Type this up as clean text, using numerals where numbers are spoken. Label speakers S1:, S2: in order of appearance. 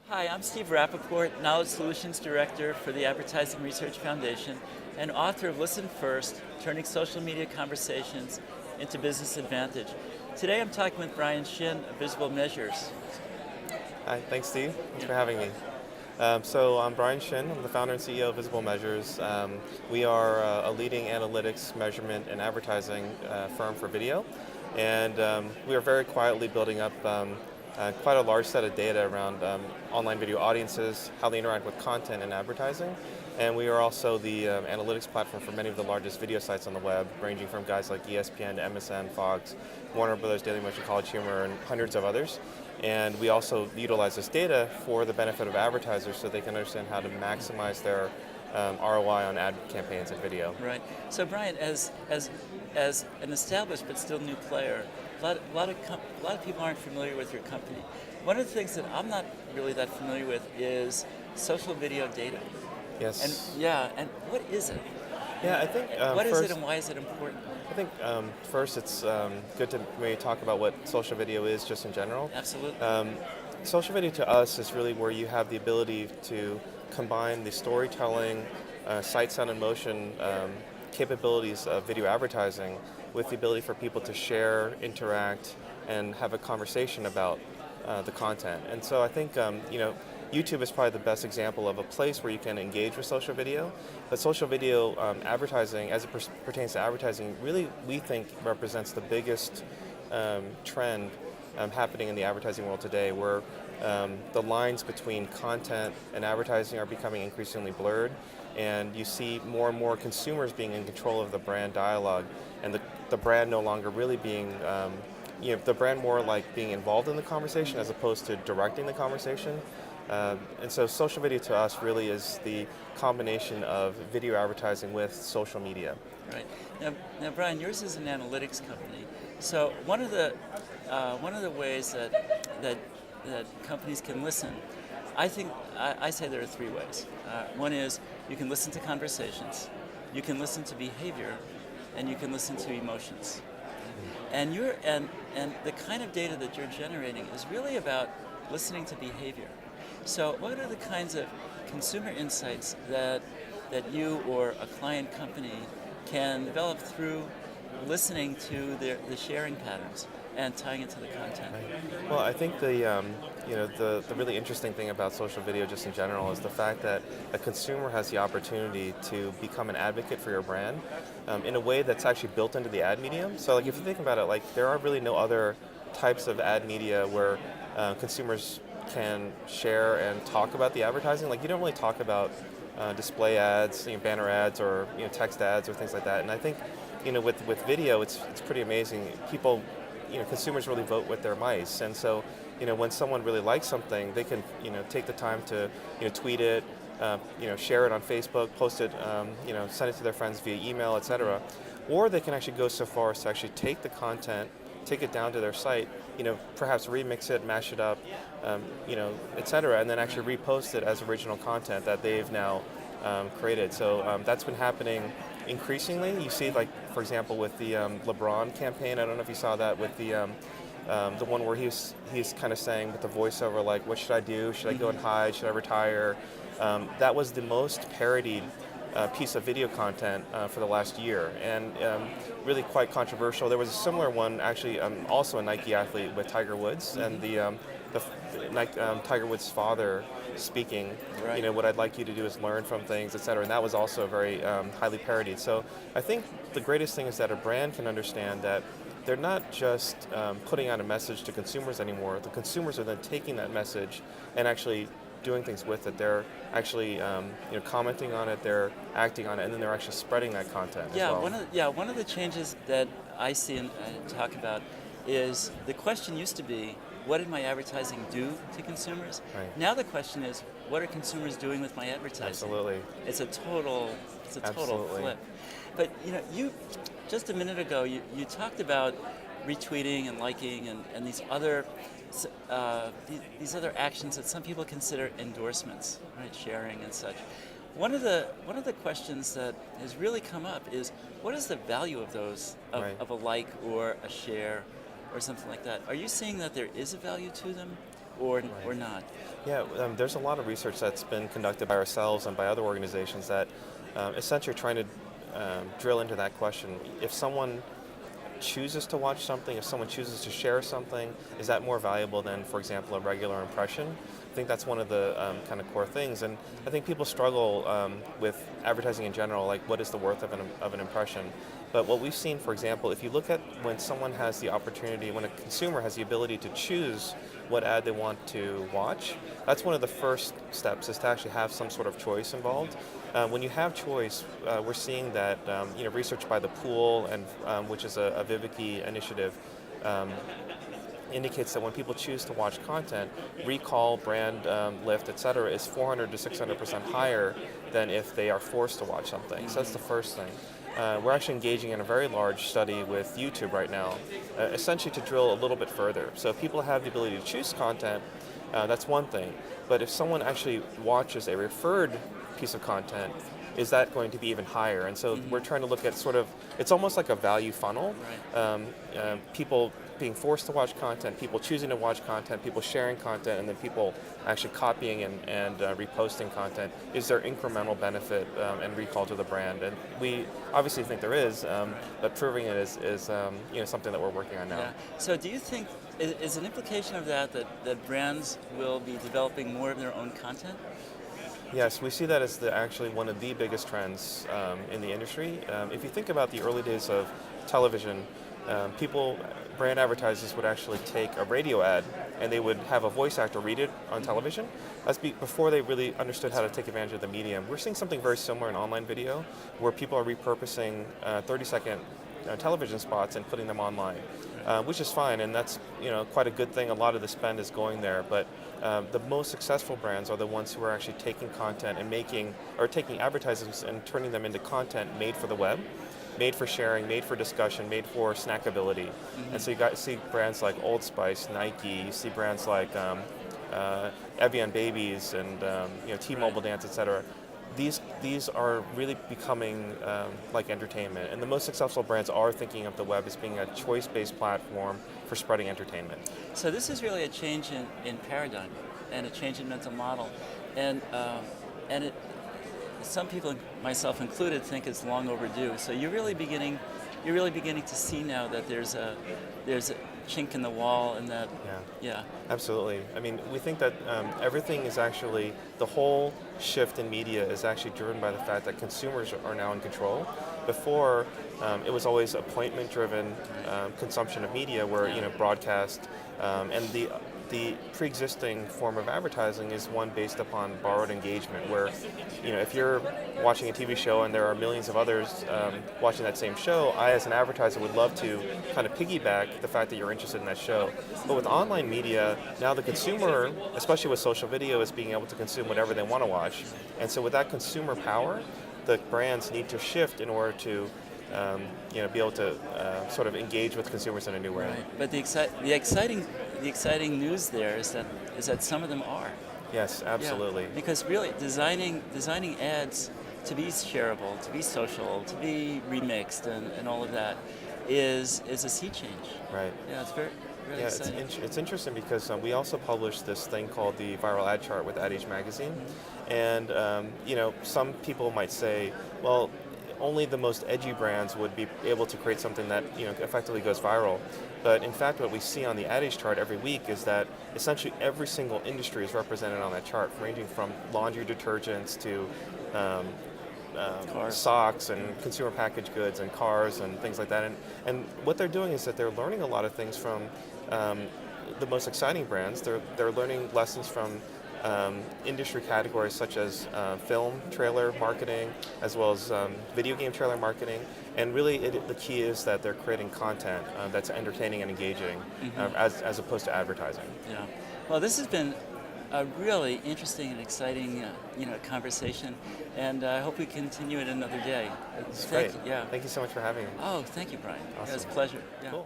S1: Hi, I'm Steve Rappaport, Knowledge Solutions Director for the Advertising Research Foundation and author of Listen First, Turning Social Media Conversations into Business Advantage. Today I'm talking with Brian Shin of Visible Measures.
S2: Hi, thanks Steve. Thanks for having me. So I'm Brian Shin. I'm the founder and CEO of Visible Measures. We are a leading analytics, measurement, and advertising firm for video. And we are very quietly building up quite a large set of data around online video audiences, how they interact with content and advertising. And we are also the analytics platform for many of the largest video sites on the web, ranging from guys like ESPN to MSN, Fox, Warner Brothers, Daily Motion, College Humor, and hundreds of others. And we also utilize this data for the benefit of advertisers so they can understand how to maximize their ROI on ad campaigns and video.
S1: Right. So Brian, as an established but still new player, a lot of people aren't familiar with your company. One of the things that I'm not really that familiar with is social video data.
S2: Yes.
S1: And what is it?
S2: Yeah, I think
S1: What is
S2: first,
S1: it and why is it important?
S2: I think first it's good to maybe talk about what social video is just in general.
S1: Absolutely.
S2: Social video to us is really where you have the ability to combine the storytelling, sight, sound, and motion capabilities of video advertising with the ability for people to share, interact, and have a conversation about the content. And so I think YouTube is probably the best example of a place where you can engage with social video. But social video advertising, as it pertains to advertising, really we think represents the biggest trend happening in the advertising world today, where the lines between content and advertising are becoming increasingly blurred, and you see more and more consumers being in control of the brand dialogue, and the brand no longer really being the brand more like being involved in the conversation as opposed to directing the conversation. And so social video to us really is the combination of video advertising with social media.
S1: Right. Now, Brian, yours is an analytics company. So one of the ways that companies can listen, I say there are three ways. One is you can listen to conversations, you can listen to behavior, and you can listen to emotions. And and the kind of data that you're generating is really about listening to behavior. So what are the kinds of consumer insights that you or a client company can develop through listening to the sharing patterns and tying it to the content?
S2: Right. Well, I think the really interesting thing about social video just in general is the fact that a consumer has the opportunity to become an advocate for your brand in a way that's actually built into the ad medium. So like if you think about it, like there are really no other types of ad media where consumers can share and talk about the advertising. Like you don't really talk about display ads, banner ads, or text ads or things like that. And I think with video, it's pretty amazing. People, consumers really vote with their mice, and so when someone really likes something, they can take the time to tweet it, share it on Facebook, post it, send it to their friends via email, etc. Or they can actually go so far as to actually take the content, take it down to their site, perhaps remix it, mash it up, etc., and then actually repost it as original content that they've now created. So that's been happening increasingly. You see, like for example, with the LeBron campaign. I don't know if you saw that with the one where he's kind of saying with the voiceover, like, "What should I do? Should I go and hide? Should I retire?" That was the most parodied piece of video content for the last year, and really quite controversial. There was a similar one, actually, also a Nike athlete with Tiger Woods, and the Tiger Woods' father speaking,
S1: Right.
S2: What I'd like you to do is learn from things, etc. And that was also very highly parodied. So I think the greatest thing is that a brand can understand that they're not just putting out a message to consumers anymore. The consumers are then taking that message and actually doing things with it. They're actually commenting on it, they're acting on it, and then they're actually spreading that content
S1: Yeah,
S2: as well.
S1: one of the changes that I see and talk about is the question used to be, what did my advertising do to consumers?
S2: Right.
S1: Now the question is, what are consumers doing with my advertising?
S2: Absolutely.
S1: It's a total
S2: Absolutely.
S1: flip. But you just a minute ago you talked about retweeting and liking and these other actions that some people consider endorsements, right? Sharing and such. One of the questions that has really come up is, what is the value of those
S2: Right.
S1: of a like or a share or something like that? Are you seeing that there is a value to them? or not?
S2: Yeah, there's a lot of research that's been conducted by ourselves and by other organizations that essentially are trying to drill into that question. If someone chooses to watch something, if someone chooses to share something, is that more valuable than, for example, a regular impression? I think that's one of the kind of core things, and I think people struggle with advertising in general, like what is the worth of an impression. But what we've seen, for example, if you look at when someone has the opportunity, when a consumer has the ability to choose what ad they want to watch, that's one of the first steps, is to actually have some sort of choice involved. When you have choice, we're seeing that research by the Pool, and which is a Viveki initiative, indicates that when people choose to watch content, recall, brand lift, etc., is 400 to 600% higher than if they are forced to watch something. So that's the first thing. We're actually engaging in a very large study with YouTube right now, essentially to drill a little bit further. So if people have the ability to choose content, that's one thing. But if someone actually watches a referred piece of content, is that going to be even higher? And so we're trying to look at sort of, it's almost like a value funnel.
S1: Right.
S2: People being forced to watch content, people choosing to watch content, people sharing content, and then people actually copying and reposting content. Is there incremental benefit and recall to the brand? And we obviously think there is, but proving it is something that we're working on now.
S1: Yeah. So do you think, is an implication of that brands will be developing more of their own content?
S2: Yes, we see that as actually one of the biggest trends in the industry. If you think about the early days of television, brand advertisers would actually take a radio ad and they would have a voice actor read it on television. That's before they really understood how to take advantage of the medium. We're seeing something very similar in online video, where people are repurposing 30-second television spots and putting them online, which is fine, and that's quite a good thing. A lot of the spend is going there, but the most successful brands are the ones who are actually taking content and taking advertisements and turning them into content made for the web, made for sharing, made for discussion, made for snackability. And so you see brands like Old Spice, Nike. You see brands like Evian Babies and T-Mobile Dance, etc. These are really becoming like entertainment, and the most successful brands are thinking of the web as being a choice-based platform for spreading entertainment.
S1: So this is really a change in paradigm and a change in mental model, and some people, myself included, think it's long overdue. So you're really beginning to see now that there's a chink in the wall, and that yeah.
S2: Absolutely. I mean, we think that everything is actually, the whole shift in media is actually driven by the fact that consumers are now in control. Before, it was always appointment-driven consumption of media, where broadcast and the pre-existing form of advertising is one based upon borrowed engagement, where if you're watching a TV show and there are millions of others watching that same show, I as an advertiser would love to kind of piggyback the fact that you're interested in that show. But with online media, now the consumer, especially with social video, is being able to consume whatever they want to watch. And so with that consumer power, the brands need to shift in order to be able to sort of engage with consumers in a new way.
S1: Right. But the exciting news there is that some of them are.
S2: Yes, absolutely.
S1: Yeah, because really designing ads to be shareable, to be social, to be remixed, and all of that is a sea change.
S2: Right.
S1: Yeah, it's very exciting.
S2: It's interesting because we also published this thing called the Viral Ad Chart with Ad Age Magazine, and some people might say, well, only the most edgy brands would be able to create something that effectively goes viral. But in fact, what we see on the Ad Age chart every week is that essentially every single industry is represented on that chart, ranging from laundry detergents to socks and consumer packaged goods and cars and things like that. And what they're doing is that they're learning a lot of things from the most exciting brands. They're learning lessons from industry categories such as film trailer marketing, as well as video game trailer marketing, and really the key is that they're creating content that's entertaining and engaging, as opposed to advertising.
S1: Yeah. Well, this has been a really interesting and exciting conversation, and I hope we continue it another day.
S2: It's great. Yeah. Thank you so much for having me.
S1: Oh, thank you, Brian.
S2: Awesome.
S1: It was a pleasure. Yeah.
S2: Cool.